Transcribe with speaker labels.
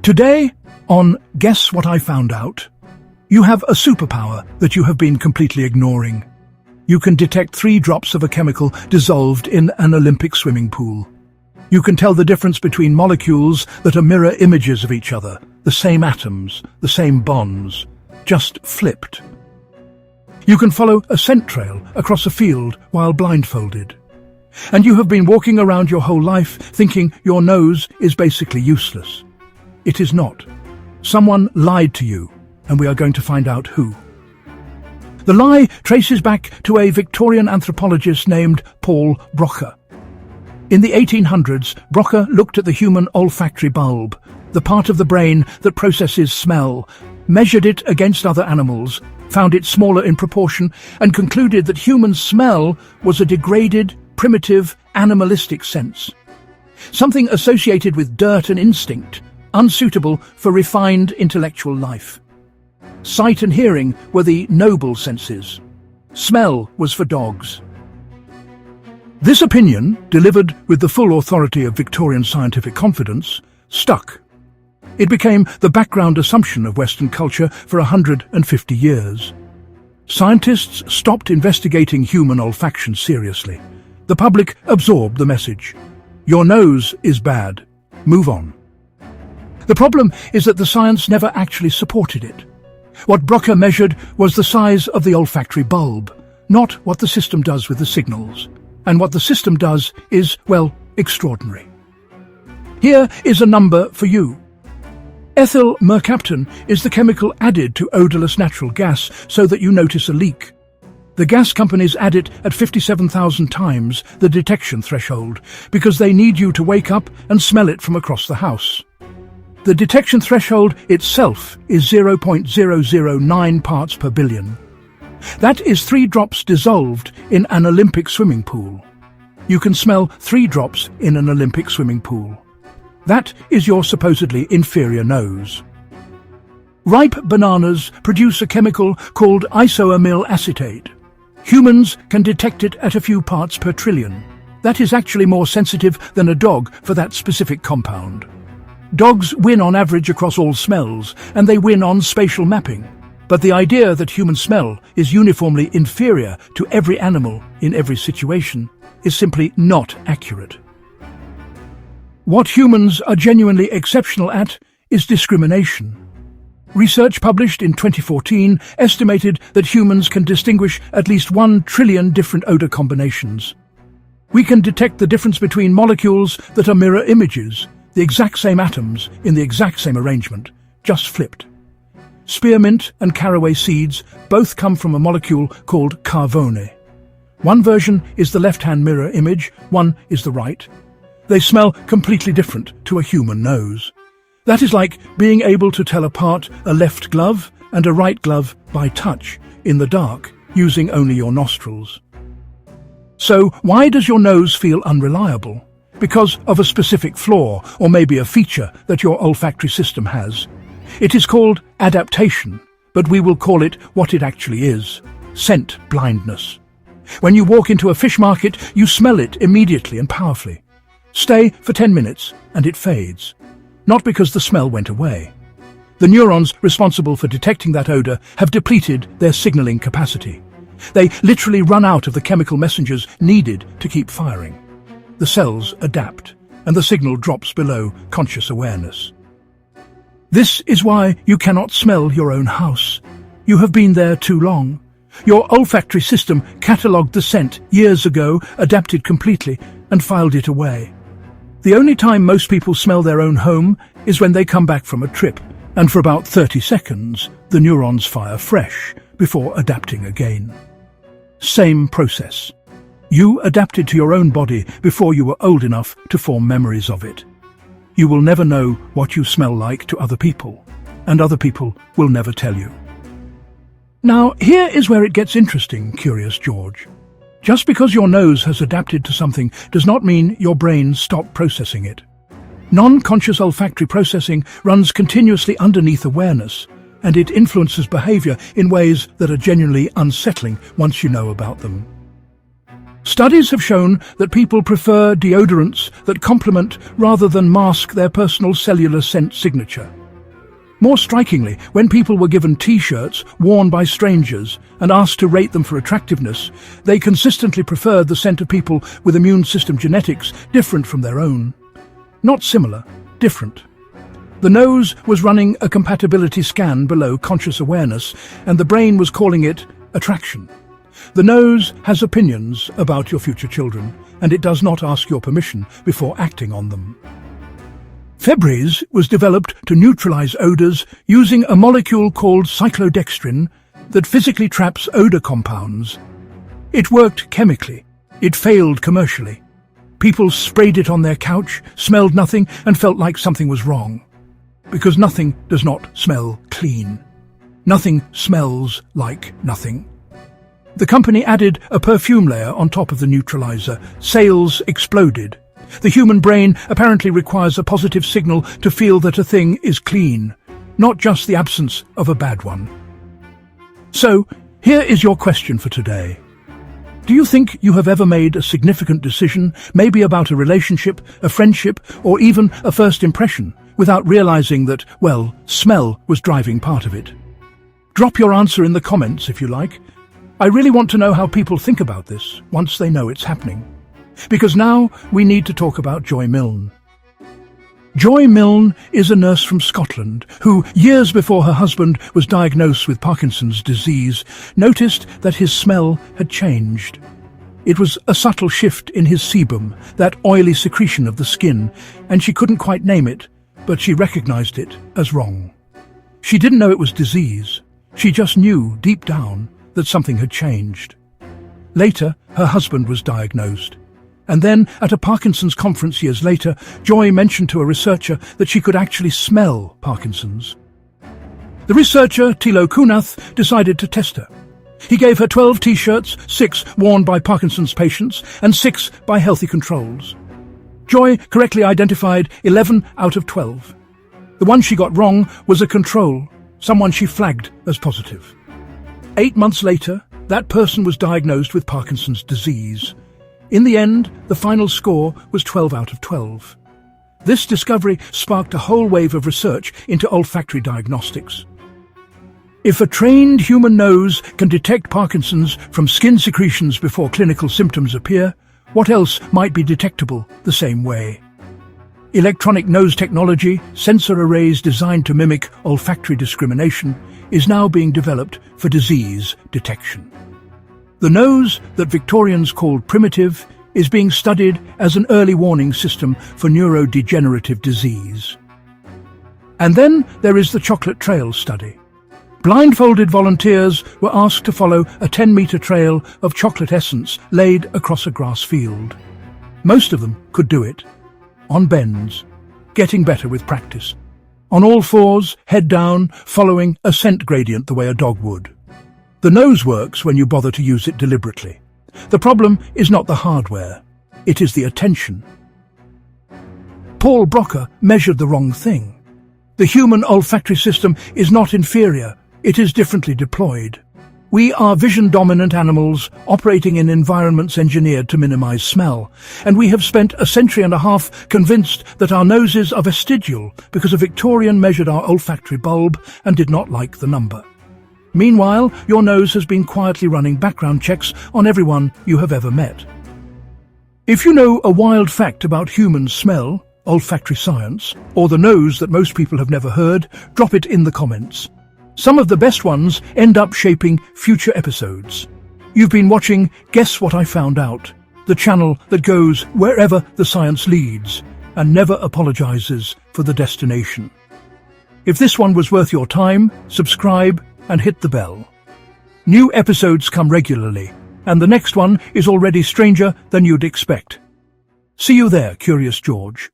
Speaker 1: Today, on Guess What I Found Out, you have a superpower that you have been completely ignoring. You can detect 3 drops of a chemical dissolved in an Olympic swimming pool. You can tell the difference between molecules that are mirror images of each other, the same atoms, the same bonds, just flipped. You can follow a scent trail across a field while blindfolded. And you have been walking around your whole life thinking your nose is basically useless. It is not. Someone lied to you, and we are going to find out who. The lie traces back to a Victorian anthropologist named Paul Broca. In the 1800s, Broca looked at the human olfactory bulb, the part of the brain that processes smell, measured it against other animals, found it smaller in proportion, and concluded that human smell was a degraded, primitive, animalistic sense. Something associated with dirt and instinct, unsuitable for refined intellectual life. Sight and hearing were the noble senses. Smell was for dogs. This opinion, delivered with the full authority of Victorian scientific confidence, stuck. It became the background assumption of Western culture for 150 years. Scientists stopped investigating human olfaction seriously. The public absorbed the message. Your nose is bad. Move on. The problem is that the science never actually supported it. What Broca measured was the size of the olfactory bulb, not what the system does with the signals. And what the system does is, well, extraordinary. Here is a number for you. Ethyl mercaptan is the chemical added to odorless natural gas so that you notice a leak. The gas companies add it at 57,000 times the detection threshold because they need you to wake up and smell it from across the house. The detection threshold itself is 0.009 parts per billion. That is 3 drops dissolved in an Olympic swimming pool. You can smell 3 drops in an Olympic swimming pool. That is your supposedly inferior nose. Ripe bananas produce a chemical called isoamyl acetate. Humans can detect it at a few parts per trillion. That is actually more sensitive than a dog for that specific compound. Dogs win on average across all smells, and they win on spatial mapping. But the idea that human smell is uniformly inferior to every animal in every situation is simply not accurate. What humans are genuinely exceptional at is discrimination. Research published in 2014 estimated that humans can distinguish at least 1 trillion different odor combinations. We can detect the difference between molecules that are mirror images, the exact same atoms in the exact same arrangement, just flipped. Spearmint and caraway seeds both come from a molecule called carvone. One version is the left-hand mirror image, one is the right. They smell completely different to a human nose. That is like being able to tell apart a left glove and a right glove by touch in the dark, using only your nostrils. So why does your nose feel unreliable? Because of a specific flaw, or maybe a feature that your olfactory system has. It is called adaptation, but we will call it what it actually is: scent blindness. When you walk into a fish market, you smell it immediately and powerfully. Stay for 10 minutes and it fades. Not because the smell went away. The neurons responsible for detecting that odor have depleted their signaling capacity. They literally run out of the chemical messengers needed to keep firing. The cells adapt, and the signal drops below conscious awareness. This is why you cannot smell your own house. You have been there too long. Your olfactory system catalogued the scent years ago, adapted completely, and filed it away. The only time most people smell their own home is when they come back from a trip, and for about 30 seconds, the neurons fire fresh before adapting again. Same process. You adapted to your own body before you were old enough to form memories of it. You will never know what you smell like to other people, and other people will never tell you. Now, here is where it gets interesting, Curious George. Just because your nose has adapted to something does not mean your brain stopped processing it. Non-conscious olfactory processing runs continuously underneath awareness, and it influences behavior in ways that are genuinely unsettling once you know about them. Studies have shown that people prefer deodorants that complement rather than mask their personal cellular scent signature. More strikingly, when people were given T-shirts worn by strangers and asked to rate them for attractiveness, they consistently preferred the scent of people with immune system genetics different from their own. Not similar, different. The nose was running a compatibility scan below conscious awareness, and the brain was calling it attraction. The nose has opinions about your future children, and it does not ask your permission before acting on them. Febreze was developed to neutralize odors using a molecule called cyclodextrin that physically traps odor compounds. It worked chemically. It failed commercially. People sprayed it on their couch, smelled nothing, and felt like something was wrong. Because nothing does not smell clean. Nothing smells like nothing. The company added a perfume layer on top of the neutralizer. Sales exploded. The human brain apparently requires a positive signal to feel that a thing is clean, not just the absence of a bad one. So, here is your question for today. Do you think you have ever made a significant decision, maybe about a relationship, a friendship, or even a first impression, without realizing that, well, smell was driving part of it? Drop your answer in the comments if you like. I really want to know how people think about this once they know it's happening. Because now we need to talk about Joy Milne. Joy Milne is a nurse from Scotland who, years before her husband was diagnosed with Parkinson's disease, noticed that his smell had changed. It was a subtle shift in his sebum, that oily secretion of the skin, and she couldn't quite name it, but she recognized it as wrong. She didn't know it was disease. She just knew, deep down, that something had changed. Later, her husband was diagnosed. And then, at a Parkinson's conference years later, Joy mentioned to a researcher that she could actually smell Parkinson's. The researcher, Tilo Kunath, decided to test her. He gave her 12 T-shirts, 6 worn by Parkinson's patients and 6 by healthy controls. Joy correctly identified 11 out of 12. The one she got wrong was a control, someone she flagged as positive. 8 months later, that person was diagnosed with Parkinson's disease. In the end, the final score was 12 out of 12. This discovery sparked a whole wave of research into olfactory diagnostics. If a trained human nose can detect Parkinson's from skin secretions before clinical symptoms appear, what else might be detectable the same way? Electronic nose technology, sensor arrays designed to mimic olfactory discrimination, is now being developed for disease detection. The nose that Victorians called primitive is being studied as an early warning system for neurodegenerative disease. And then there is the chocolate trail study. Blindfolded volunteers were asked to follow a 10-meter trail of chocolate essence laid across a grass field. Most of them could do it, on bends, getting better with practice. On all fours, head down, following a scent gradient the way a dog would. The nose works when you bother to use it deliberately. The problem is not the hardware, it is the attention. Paul Broca measured the wrong thing. The human olfactory system is not inferior, it is differently deployed. We are vision-dominant animals operating in environments engineered to minimize smell, and we have spent a century and a half convinced that our noses are vestigial because a Victorian measured our olfactory bulb and did not like the number. Meanwhile, your nose has been quietly running background checks on everyone you have ever met. If you know a wild fact about human smell, olfactory science, or the nose that most people have never heard, drop it in the comments. Some of the best ones end up shaping future episodes. You've been watching Guess What I Found Out, the channel that goes wherever the science leads and never apologizes for the destination. If this one was worth your time, subscribe and hit the bell. New episodes come regularly, and the next one is already stranger than you'd expect. See you there, Curious George.